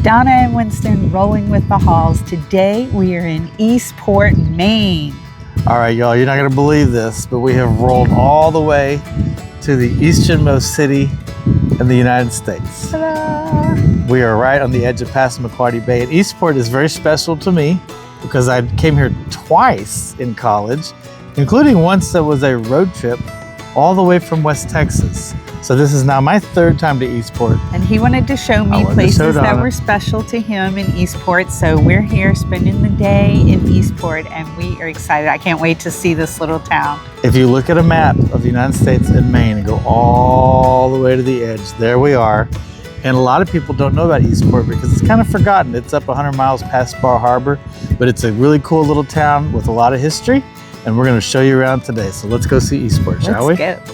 Donna and Winston rolling with the Halls. Today we are in Eastport, Maine. All right, y'all, you're not gonna believe this, but we have rolled all the way to the easternmost city in the United States. Ta-da! We are right on the edge of Passamaquoddy Bay. And Eastport is very special to me because I came here twice in college, including once that was a road trip all the way from West Texas. So this is now my third time to Eastport. And he wanted to show me places that were special to him in Eastport. So we're here spending the day in Eastport and we are excited. I can't wait to see this little town. If you look at a map of the United States and Maine and go all the way to the edge, there we are. And a lot of people don't know about Eastport because it's kind of forgotten. It's up 100 miles past Bar Harbor, but it's a really cool little town with a lot of history. And we're going to show you around today. So let's go see Eastport, shall we? Let's go.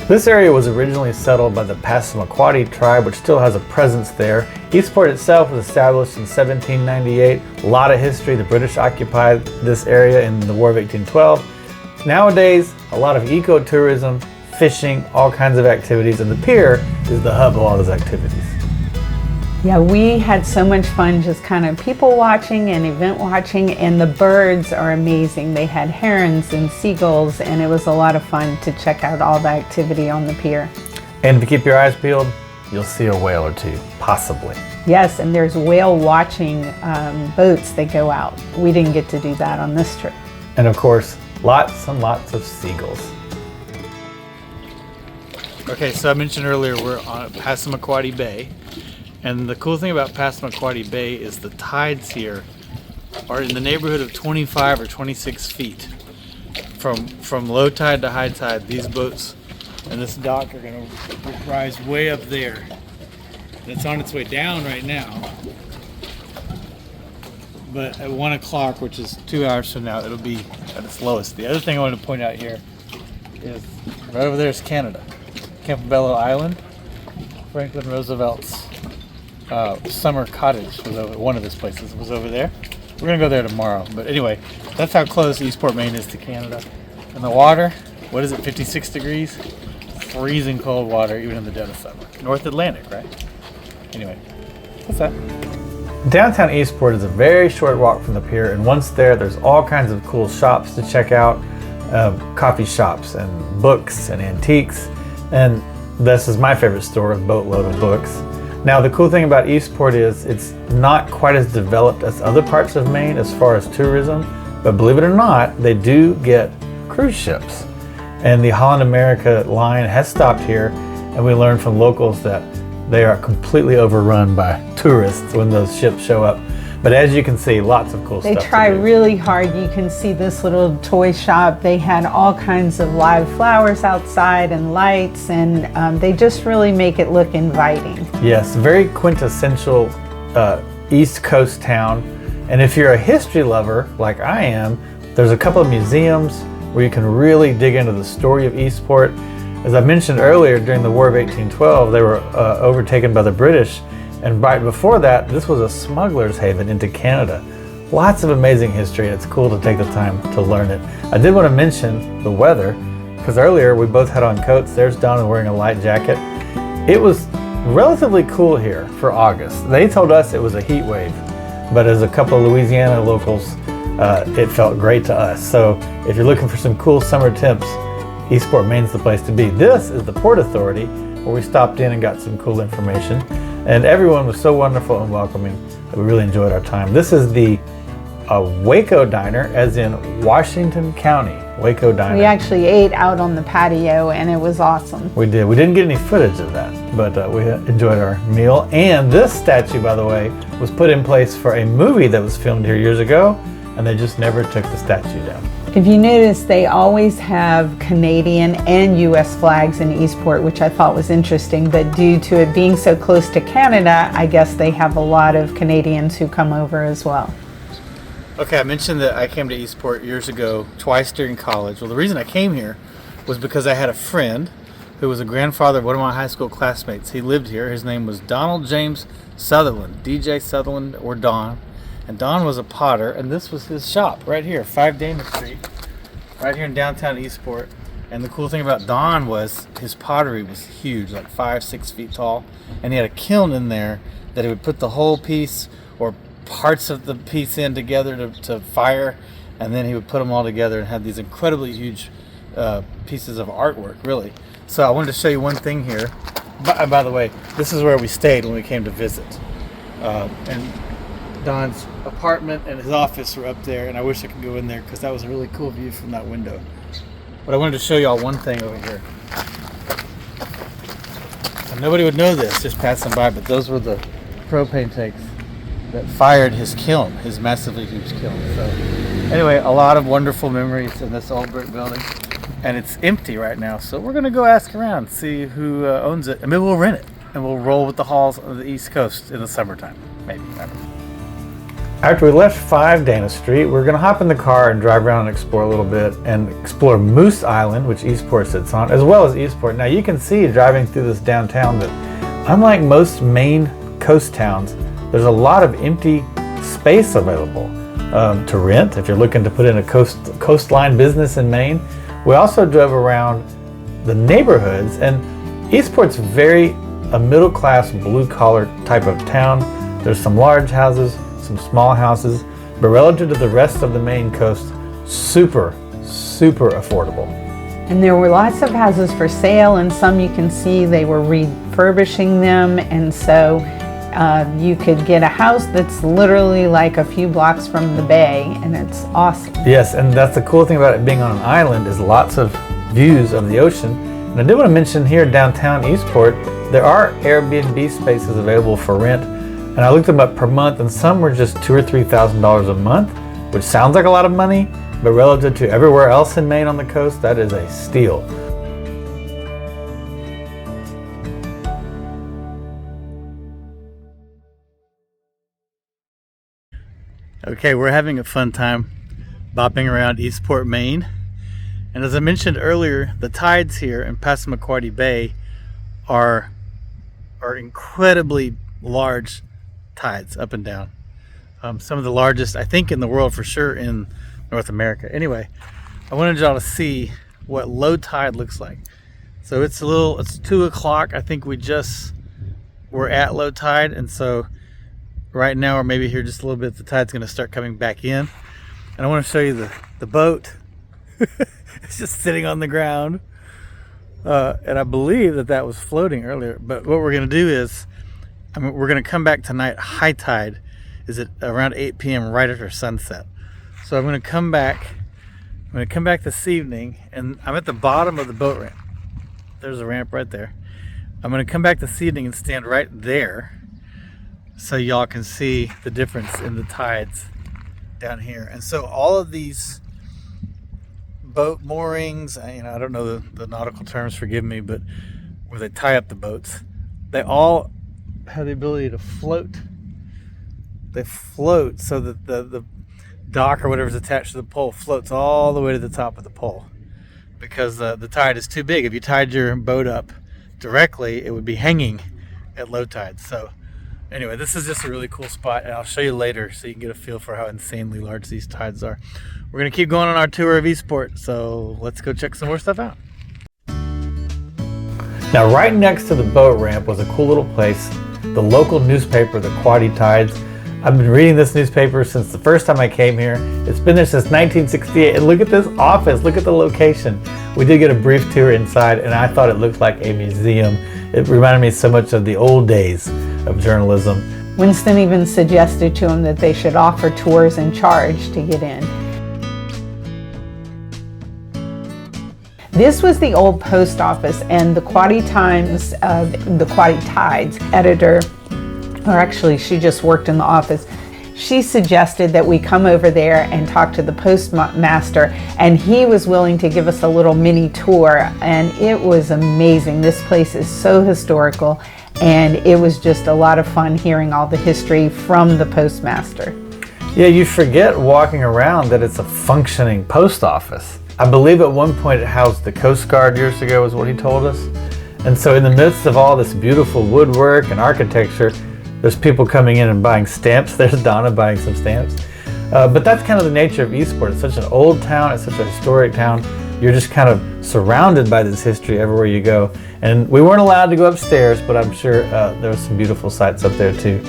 This area was originally settled by the Passamaquoddy tribe, which still has a presence there. Eastport itself was established in 1798. A lot of history. The British occupied this area in the War of 1812. Nowadays, a lot of ecotourism, fishing, all kinds of activities, and the pier is the hub of all those activities. Yeah, we had so much fun just kind of people watching and event watching, and the birds are amazing. They had herons and seagulls, and it was a lot of fun to check out all the activity on the pier. And to keep your eyes peeled, you'll see a whale or two, possibly. Yes, and there's whale watching boats that go out. We didn't get to do that on this trip. And of course, lots and lots of seagulls. Okay, so I mentioned earlier we're on Passamaquoddy Bay. And the cool thing about Passamaquoddy Bay is the tides here are in the neighborhood of 25 or 26 feet. From low tide to high tide, these boats and this dock are going to rise way up there. And it's on its way down right now. But at 1 o'clock, which is 2 hours from now, it'll be at its lowest. The other thing I want to point out here is right over there is Canada. Campobello Island, Franklin Roosevelt's summer cottage was over, one of his places was over there. We're gonna go there tomorrow, but anyway, that's how close Eastport, Maine is to Canada. And the water, what is it, 56 degrees? Freezing cold water, even in the dead of summer. North Atlantic, right? Anyway, what's that? Downtown Eastport is a very short walk from the pier, and once there, there's all kinds of cool shops to check out, coffee shops and books and antiques, and this is my favorite store, a boatload of books. Now the cool thing about Eastport is it's not quite as developed as other parts of Maine as far as tourism, but believe it or not, they do get cruise ships. And the Holland America line has stopped here, and we learned from locals that they are completely overrun by tourists when those ships show up. But as you can see, lots of cool stuff. They try really hard. You can see this little toy shop. They had all kinds of live flowers outside and lights, and they just really make it look inviting. Yes, very quintessential East Coast town. And if you're a history lover like I am, there's a couple of museums where you can really dig into the story of Eastport. As I mentioned earlier, during the War of 1812, they were overtaken by the British. And right before that, this was a smuggler's haven into Canada. Lots of amazing history, and it's cool to take the time to learn it. I did want to mention the weather, because earlier we both had on coats. There's Donna wearing a light jacket. It was relatively cool here for August. They told us it was a heat wave, but as a couple of Louisiana locals, it felt great to us. So if you're looking for some cool summer temps, Eastport, Maine's the place to be. This is the Port Authority, where we stopped in and got some cool information. And everyone was so wonderful and welcoming that we really enjoyed our time. This is the Waco Diner, as in Washington County, Waco Diner. We actually ate out on the patio, and it was awesome. We did. We didn't get any footage of that, but we enjoyed our meal. And this statue, by the way, was put in place for a movie that was filmed here years ago, and they just never took the statue down. If you notice, they always have Canadian and US flags in Eastport, which I thought was interesting, but due to it being so close to Canada, I guess they have a lot of Canadians who come over as well. Okay, I mentioned that I came to Eastport years ago, twice during college. Well, the reason I came here was because I had a friend who was a grandfather of one of my high school classmates. He lived here. His name was Donald James Sutherland, DJ Sutherland or Don. And Don was a potter, and this was his shop right here, 5 Damon Street, right here in downtown Eastport. And the cool thing about Don was his pottery was huge, like 5-6 feet tall, and he had a kiln in there that he would put the whole piece or parts of the piece in together to fire, and then he would put them all together and have these incredibly huge pieces of artwork, really. So I wanted to show you one thing here. By the way, this is where we stayed when we came to visit. And Don's apartment and his office were up there, and I wish I could go in there because that was a really cool view from that window. But I wanted to show y'all one thing over here. And nobody would know this just passing by, but those were the propane tanks that fired his kiln, his massively huge kiln. So anyway, a lot of wonderful memories in this old brick building, and it's empty right now. So we're gonna go ask around, see who owns it, and maybe we'll rent it, and we'll roll with the halls of the East Coast in the summertime, maybe. I don't know. After we left 5 Dana Street, we're going to hop in the car and drive around and explore a little bit and explore Moose Island, which Eastport sits on, as well as Eastport. Now you can see driving through this downtown that unlike most Maine coast towns, there's a lot of empty space available to rent if you're looking to put in a coastline business in Maine. We also drove around the neighborhoods, and Eastport's very a middle-class blue-collar type of town. There's some large houses, some small houses, but relative to the rest of the Maine coast, super affordable. And there were lots of houses for sale, and some you can see they were refurbishing them, and so you could get a house that's literally like a few blocks from the bay, and it's awesome. Yes, and that's the cool thing about it being on an island is lots of views of the ocean. And I did want to mention here downtown Eastport, there are Airbnb spaces available for rent. And I looked them up per month, and some were just $2,000 or $3,000 a month, which sounds like a lot of money, but relative to everywhere else in Maine on the coast, that is a steal. Okay, we're having a fun time bopping around Eastport, Maine. And as I mentioned earlier, the tides here in Passamaquoddy Bay are incredibly large tides up and down. Some of the largest, I think, in the world for sure in North America. Anyway, I wanted y'all to see what low tide looks like. So it's 2 o'clock. I think we're at low tide, and so right now, or maybe here just a little bit, the tide's gonna start coming back in. And I want to show you the boat. It's just sitting on the ground. And I believe that was floating earlier. But what we're gonna do is, we're going to come back tonight. High tide is at around 8 p.m. right after sunset. So I'm going to come back this evening, and I'm at the bottom of the boat ramp. There's a ramp right there. I'm going to come back this evening and stand right there so y'all can see the difference in the tides down here. And so all of these boat moorings, I don't know the nautical terms, forgive me, but where they tie up the boats, they all have the ability to float. They float so that the dock or whatever's attached to the pole floats all the way to the top of the pole, because the tide is too big. If you tied your boat up directly, it would be hanging at low tide. So anyway, this is just a really cool spot, and I'll show you later so you can get a feel for how insanely large these tides are. We're going to keep going on our tour of Eastport, so let's go check some more stuff out. Now, right next to the boat ramp was a cool little place, the local newspaper, the Quoddy Tides. I've been reading this newspaper since the first time I came here. It's been there since 1968, and look at this office, look at the location. We did get a brief tour inside, and I thought it looked like a museum. It reminded me so much of the old days of journalism. Winston even suggested to him that they should offer tours and charge to get in. This was the old post office, and the Quoddy Times, the Quoddy Tides editor, or actually she just worked in the office, she suggested that we come over there and talk to the postmaster, and he was willing to give us a little mini tour, and it was amazing. This place is so historical, and it was just a lot of fun hearing all the history from the postmaster. Yeah, you forget walking around that it's a functioning post office. I believe at one point it housed the Coast Guard years ago, is what he told us. And so in the midst of all this beautiful woodwork and architecture, there's people coming in and buying stamps. There's Donna buying some stamps. But that's kind of the nature of Eastport. It's such an old town, it's such a historic town. you're just kind of surrounded by this history everywhere you go. And we weren't allowed to go upstairs, but I'm sure there was some beautiful sights up there too.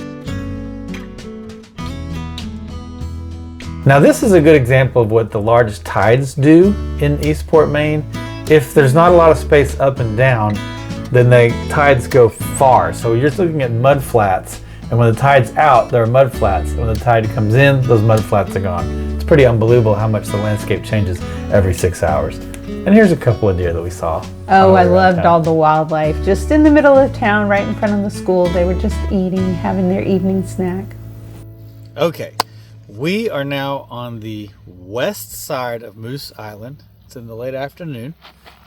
Now this is a good example of what the largest tides do in Eastport, Maine. If there's not a lot of space up and down, then the tides go far. So you're looking at mud flats, and when the tide's out, there are mud flats. When the tide comes in, those mud flats are gone. It's pretty unbelievable how much the landscape changes every 6 hours. And here's a couple of deer that we saw. Oh, I loved all the wildlife. Just in the middle of town, right in front of the school, they were just eating, having their evening snack. Okay, we are now on the west side of Moose Island. It's in the late afternoon.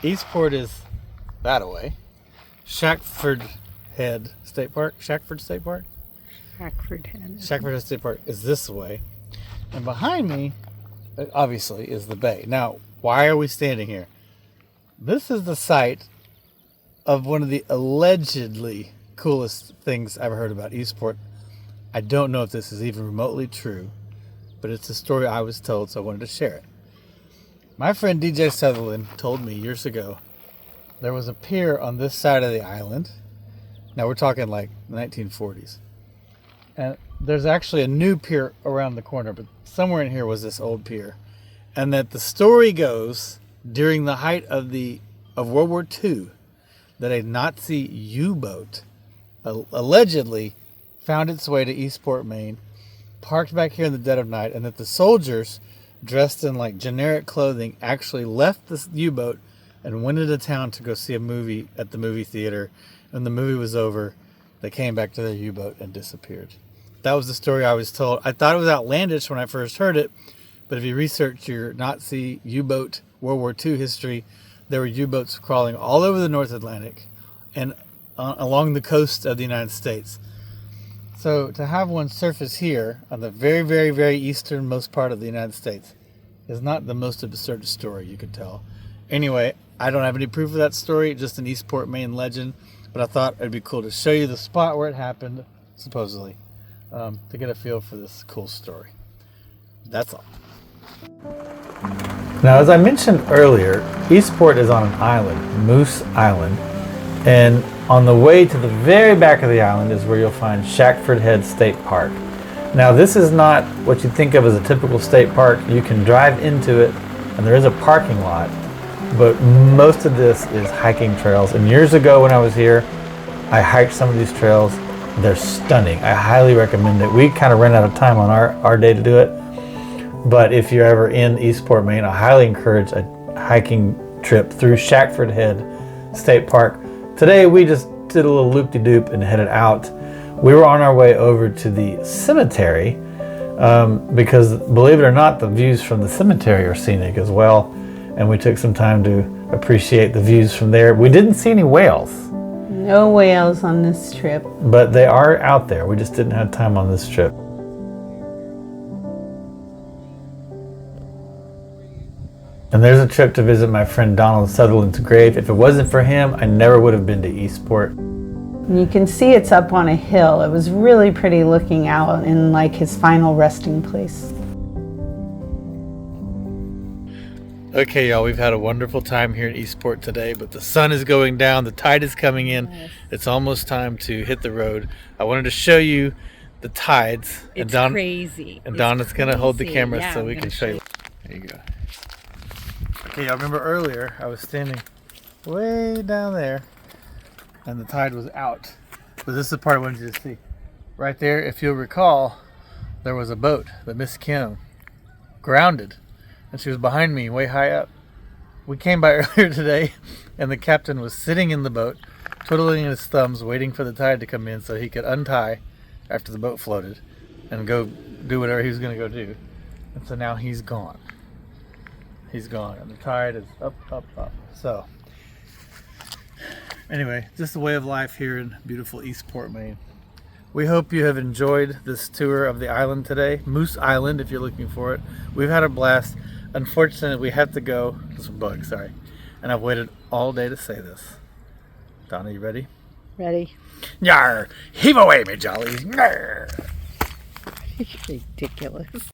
Eastport is that way. Shackford Head State Park, Shackford State Park? Shackford Head State Park is this way. And behind me, obviously, is the bay. Now, why are we standing here? This is the site of one of the allegedly coolest things I've heard about Eastport. I don't know if this is even remotely true, but it's a story I was told, so I wanted to share it. My friend DJ Sutherland told me years ago there was a pier on this side of the island. Now we're talking like the 1940s. And there's actually a new pier around the corner, but somewhere in here was this old pier. And that the story goes, during the height of World War II, that a Nazi U-boat allegedly found its way to Eastport, Maine, parked back here in the dead of night, and that the soldiers, dressed in like generic clothing, actually left this U-boat and went into town to go see a movie at the movie theater. When the movie was over, they came back to their U-boat and disappeared. That was the story I was told. I thought it was outlandish when I first heard it, but if you research your Nazi U-boat World War II history, there were U-boats crawling all over the North Atlantic and along the coast of the United States. So to have one surface here on the very, very, very easternmost part of the United States is not the most absurd story you could tell. Anyway, I don't have any proof of that story, just an Eastport, Maine legend, but I thought it'd be cool to show you the spot where it happened, supposedly, to get a feel for this cool story. That's all. Now, as I mentioned earlier, Eastport is on an island, Moose Island, and on the way to the very back of the island is where you'll find Shackford Head State Park. Now, this is not what you think of as a typical state park. You can drive into it, and there is a parking lot, but most of this is hiking trails. And years ago when I was here, I hiked some of these trails. They're stunning. I highly recommend it. We kind of ran out of time on our day to do it, but if you're ever in Eastport, Maine, I highly encourage a hiking trip through Shackford Head State Park. Today we just did a little loop-de-doop and headed out. We were on our way over to the cemetery because, believe it or not, the views from the cemetery are scenic as well, and we took some time to appreciate the views from there. We didn't see any whales. No whales on this trip. But they are out there. We just didn't have time on this trip. And there's a trip to visit my friend Donna Sutherland's grave. If it wasn't for him, I never would have been to Eastport. You can see it's up on a hill. It was really pretty looking out in like his final resting place. Okay, y'all, we've had a wonderful time here in Eastport today, but the sun is going down, the tide is coming in. Yes. It's almost time to hit the road. I wanted to show you the tides. It's crazy. And Donna's going to hold the camera so we can show you. There you go. Okay, y'all remember earlier I was standing way down there and the tide was out. But this is the part I wanted you to see. Right there, if you'll recall, there was a boat that Miss Kim grounded, and she was behind me way high up. We came by earlier today and the captain was sitting in the boat, twiddling his thumbs, waiting for the tide to come in so he could untie after the boat floated and go do whatever he was going to go do. And so now he's gone. He's gone, and the tide is up, up, up. So, anyway, just the way of life here in beautiful Eastport, Maine. We hope you have enjoyed this tour of the island today. Moose Island, if you're looking for it. We've had a blast. Unfortunately, we have to go. There's a bug, sorry. And I've waited all day to say this. Donna, you ready? Ready. Yar! Heave away, me jollies! Yar! Ridiculous.